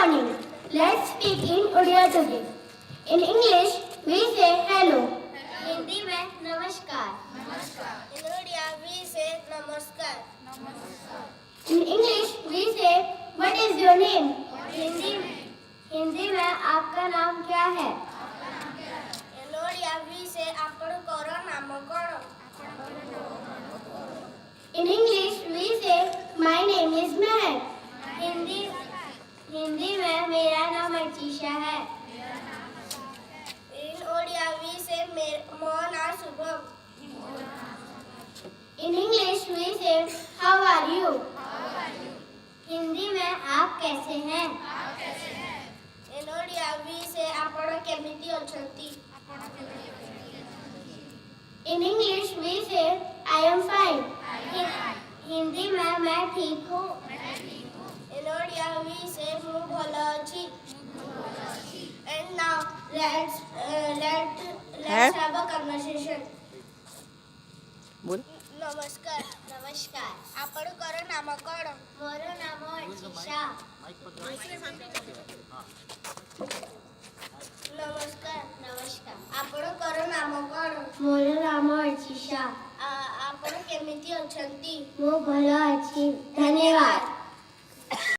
morning. Let's speak in Odia today. In English, we say hello. Hindi में नमस्कार. In Odia, we say namaskar. In English, we say what is your name? Hindi में आपका नाम क्या है? In Odia, we say ଆପଣଙ୍କର ନାମ କ'ଣ? In English, we say my name is Mehak. Hindi में मेरा नाम अर्चिशा है. In Odia, we say ମୋ ନାଁ Shubham. In English, we say how are you? Hindi में आप कैसे हैं? In Odia, we say ଆପଣ କେମିତି ଅଛନ୍ତି? In English, we say I am fine. Hindi में मैं ठीक हूँ. In Odia, we say ମୁଁ ଭଲ ଅଛି. And now let's have a conversation. बोल. नमस्कार. ଆପଣଙ୍କର ନାମ କ'ଣ? ମୋର ନାମ अर्चिशा. ନମସ୍କାର. ଆପଣଙ୍କର ନାମ କ'ଣ? ମୋର ନାମ अर्चिशा. ଆପଣ କେମିତି ଅଛନ୍ତି? ମୁଁ ଭଲ ଅଛି. ଧନ୍ୟବାଦ.